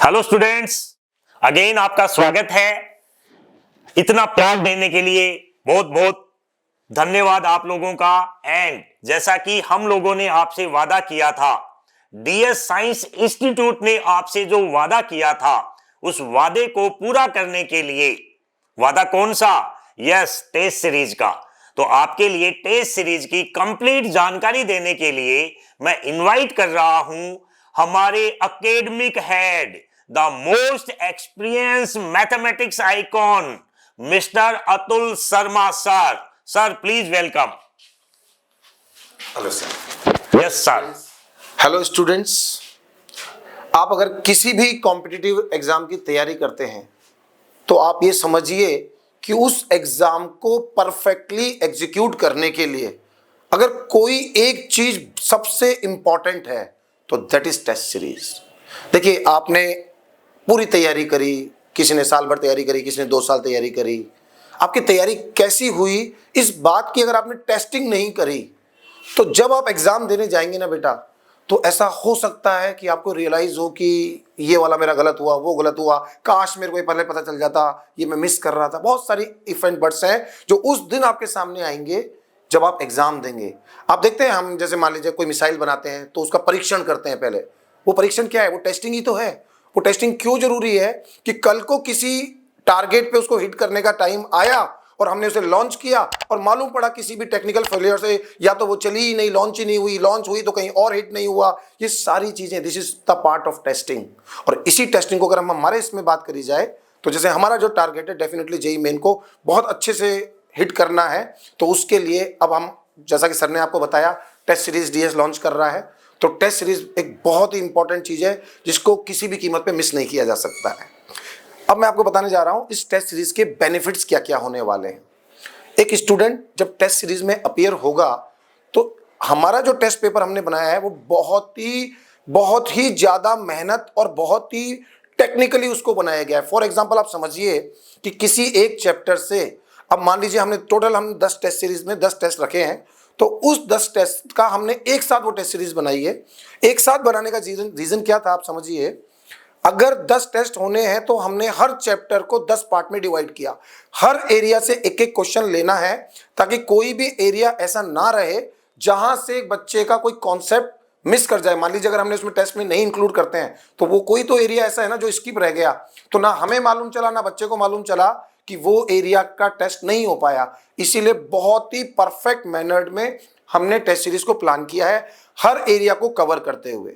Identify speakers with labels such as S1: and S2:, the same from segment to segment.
S1: Hello students, again आपका स्वागत है। इतना प्यार देने के लिए बहुत बहुत धन्यवाद आप लोगों का। एंड जैसा कि हम लोगों ने आपसे वादा किया था, डीएस साइंस इंस्टीट्यूट ने आपसे जो वादा किया था, उस वादे को पूरा करने के लिए, वादा कौन सा? यस, टेस्ट सीरीज का। तो आपके लिए टेस्ट सीरीज की कंप्लीट जानकारी देने के लिए मैं इनवाइट कर रहा हूं हमारे academic head, the most experience mathematics icon, mister Atul Sharma sir. Sir please welcome.
S2: Hello sir.
S1: Yes sir.
S2: Hello students, आप अगर किसी भी कॉम्पिटिटिव एग्जाम की तैयारी करते हैं तो आप ये समझिए कि उस एग्जाम को परफेक्टली एग्जीक्यूट करने के लिए अगर कोई एक चीज सबसे इंपॉर्टेंट है तो दैट इज टेस्ट सीरीज। देखिए, आपने पूरी तैयारी करी, किसी ने साल भर तैयारी करी, किसी ने 2 साल तैयारी करी। आपकी तैयारी कैसी हुई इस बात की अगर आपने टेस्टिंग नहीं करी तो जब आप एग्जाम देने जाएंगे ना बेटा, तो ऐसा हो सकता है कि आपको रियलाइज हो कि ये वाला मेरा गलत हुआ, वो गलत हुआ, काश मेरे को ये पहले पता चल जाता, ये मैं मिस कर रहा था। बहुत सारी इफ एंड बट्स हैं जो उस दिन आपके सामने आएंगे जब आप एग्जाम देंगे। आप देखते हैं, हम जैसे मान लीजिए कोई मिसाइल बनाते हैं तो उसका परीक्षण करते हैं पहले। वो परीक्षण क्या है? वो टेस्टिंग ही तो है। वो टेस्टिंग क्यों जरूरी है? कि कल को किसी टारगेट पे उसको हिट करने का टाइम आया और हमने उसे लॉन्च किया और मालूम पड़ा किसी भी टेक्निकल फेलियर से या तो वो चली ही नहीं, लॉन्च ही नहीं हुई, लॉन्च हुई तो कहीं और हिट नहीं हुआ। ये सारी चीजें, this is the part of testing. और इसी टेस्टिंग को अगर हम हमारे इसमें बात करी जाए तो जैसे हमारा जो टारगेट है डेफिनेटली जेईई मेन को बहुत अच्छे से हिट करना है, तो उसके लिए अब हम, जैसा कि सर ने आपको बताया, टेस्ट सीरीज डीएस लॉन्च कर रहा है। तो टेस्ट सीरीज एक बहुत ही इंपॉर्टेंट चीज है जिसको किसी भी कीमत पे मिस नहीं किया जा सकता है। अब मैं आपको बताने जा रहा हूं इस टेस्ट सीरीज के बेनिफिट्स क्या क्या होने वाले हैं। एक स्टूडेंट जब टेस्ट सीरीज में अपीयर होगा तो हमारा जो टेस्ट पेपर हमने बनाया है वो बहुत ही ज्यादा मेहनत और बहुत ही टेक्निकली उसको बनाया गया है। फॉर एग्जांपल, आप समझिए कि किसी एक चैप्टर से, अब मान लीजिए हमने टोटल 10 टेस्ट सीरीज में 10 टेस्ट रखे हैं, तो उस 10 टेस्ट का हमने एक साथ वो टेस्ट सीरीज बनाई है। एक साथ बनाने का रीजन क्या था, आप समझिए। अगर 10 टेस्ट होने हैं तो हमने हर चैप्टर को 10 पार्ट में डिवाइड किया। हर एरिया से एक एक क्वेश्चन लेना है ताकि कोई भी एरिया ऐसा ना रहे जहां से बच्चे का कोई कॉन्सेप्ट मिस कर जाए। मान लीजिए अगर हमने उसमें टेस्ट में नहीं इंक्लूड करते हैं तो वो कोई तो एरिया ऐसा है ना जो स्किप रह गया, तो ना हमें मालूम चला ना बच्चे को मालूम चला कि वो एरिया का टेस्ट नहीं हो पाया। इसीलिए बहुत ही परफेक्ट मैनर्ड में हमने टेस्ट सीरीज को प्लान किया है, हर एरिया को कवर करते हुए।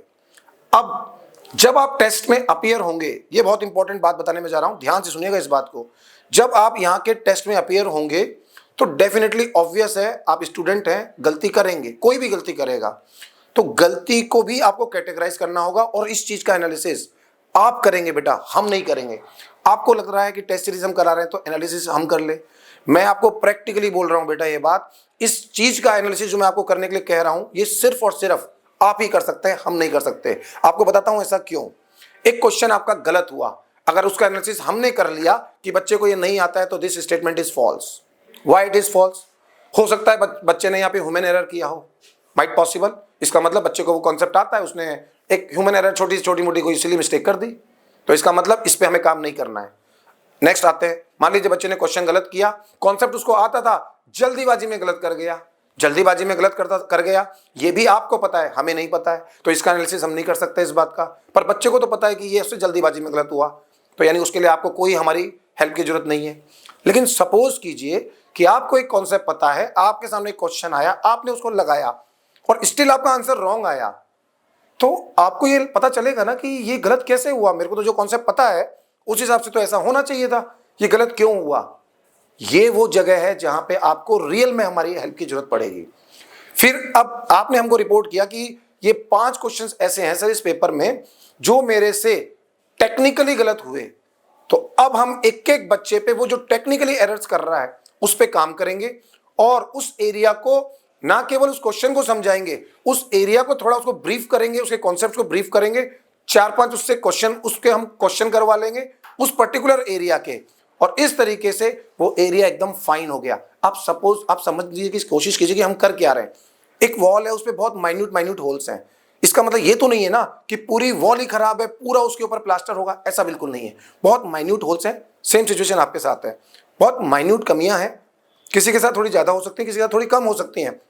S2: अब जब आप टेस्ट में अपीयर होंगे, ये बहुत इंपॉर्टेंट बात बताने में जा रहा हूं, ध्यान से सुनिएगा इस बात को। जब आप यहां के टेस्ट में अपीयर होंगे तो डेफिनेटली ऑब्वियस है, आप स्टूडेंट हैं, गलती करेंगे, कोई भी गलती करेगा, तो गलती को भी आपको कैटेगराइज करना होगा और इस चीज का एनालिसिस आप करेंगे बेटा, हम नहीं करेंगे। आपको लग रहा है कि टेस्ट सीरीज हम करा रहे हैं तो एनालिसिस हम कर ले, मैं आपको प्रैक्टिकली बोल रहा हूं बेटा, ये बात, इस चीज का एनालिसिस जो मैं आपको करने के लिए कह रहा हूं, ये सिर्फ और सिर्फ आप ही कर सकते हैं, हम नहीं कर सकते। आपको बताता हूं ऐसा क्यों। एक क्वेश्चन आपका गलत हुआ, अगर उसका एनालिसिस हमने कर लिया कि बच्चे को ये नहीं आता है, तो this statement is false. Why it is false? हो सकता है बच्चे ने यहाँ पे ह्यूमन एरर किया हो, माइट पॉसिबल। इसका मतलब बच्चे को वो कॉन्सेप्ट आता है, उसने एक ह्यूमन एरर छोटी मोटी कोई सिली मिस्टेक कर दी, तो इसका मतलब इस पे हमें काम नहीं करना है। नेक्स्ट आते हैं, मान लीजिए बच्चे ने क्वेश्चन गलत किया, कॉन्सेप्ट उसको आता था, जल्दीबाजी में गलत कर गया, जल्दीबाजी में गलत कर गया, ये भी आपको पता है, हमें नहीं पता है, तो इसका एनालिसिस हम नहीं कर सकते इस बात का। पर बच्चे को तो पता है कि ये उससे जल्दीबाजी में गलत हुआ, तो यानी उसके लिए आपको कोई हमारी हेल्प की जरूरत नहीं है। लेकिन सपोज कीजिए कि आपको एक कॉन्सेप्ट पता है, आपके सामने एक क्वेश्चन आया, आपने उसको लगाया और स्टिल आपका आंसर रॉन्ग आया, तो आपको ये पता चलेगा ना कि ये गलत कैसे हुआ। मेरे को तो जो कॉन्सेप्ट पता है उस हिसाब से तो ऐसा होना चाहिए था, ये गलत क्यों हुआ। ये वो जगह है जहां पे आपको रियल में हमारी हेल्प की जरूरत पड़ेगी। फिर अब आपने हमको रिपोर्ट किया कि ये 5 क्वेश्चंस ऐसे हैं सर इस पेपर में जो मेरे से टेक्निकली गलत हुए, तो अब हम एक एक बच्चे पे वो जो टेक्निकली एरर्स कर रहा है उस पे काम करेंगे और उस एरिया को, ना केवल उस क्वेश्चन को समझाएंगे, उस एरिया को थोड़ा उसको ब्रीफ करेंगे, उसके कॉन्सेप्ट को ब्रीफ करेंगे, 4-5 उससे क्वेश्चन, उसके हम क्वेश्चन करवा लेंगे उस पर्टिकुलर एरिया के, और इस तरीके से वो एरिया एकदम फाइन हो गया। आप समझ लीजिए कि कोशिश कीजिए कि हम कर क्या रहे हैं। एक वॉल है, उस पर बहुत माइन्यूट होल्स हैं, इसका मतलब ये तो नहीं है ना कि पूरी वॉल ही खराब है, पूरा उसके ऊपर प्लास्टर होगा, ऐसा बिल्कुल नहीं है। बहुत माइन्यूट होल्स हैं। सेम सिचुएशन आपके साथ है, बहुत माइन्यूट कमियां हैं, किसी के साथ थोड़ी ज्यादा हो सकती है, किसी के साथ थोड़ी कम हो सकती हैं।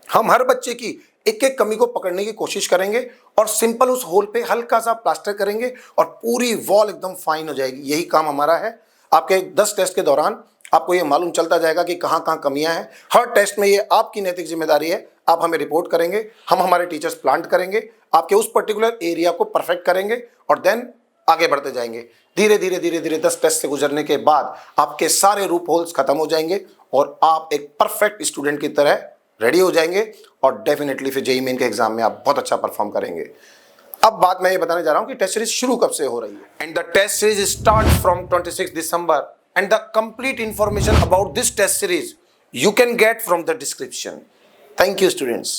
S2: हम हर बच्चे की एक एक कमी को पकड़ने की कोशिश करेंगे और सिंपल उस होल पे हल्का सा प्लास्टर करेंगे और पूरी वॉल एकदम फाइन हो जाएगी। यही काम हमारा है। आपके 10 टेस्ट के दौरान आपको ये मालूम चलता जाएगा कि कहाँ कहाँ कमियां हैं। हर टेस्ट में ये आपकी नैतिक जिम्मेदारी है, आप हमें रिपोर्ट करेंगे, हम हमारे टीचर्स प्लांट करेंगे, आपके उस पर्टिकुलर एरिया को परफेक्ट करेंगे और देन आगे बढ़ते जाएंगे। धीरे धीरे धीरे धीरे 10 टेस्ट से गुजरने के बाद आपके सारे रूप होल्स खत्म हो जाएंगे और आप एक परफेक्ट स्टूडेंट की तरह रेडी हो जाएंगे और डेफिनेटली फिर जेईई मेन के एग्जाम में आप बहुत अच्छा परफॉर्म करेंगे। अब बात मैं ये बताने जा रहा हूं कि टेस्ट सीरीज शुरू कब से हो रही है। And the test series start from 26 December and the complete information about this test series you can get from the description. Thank you students.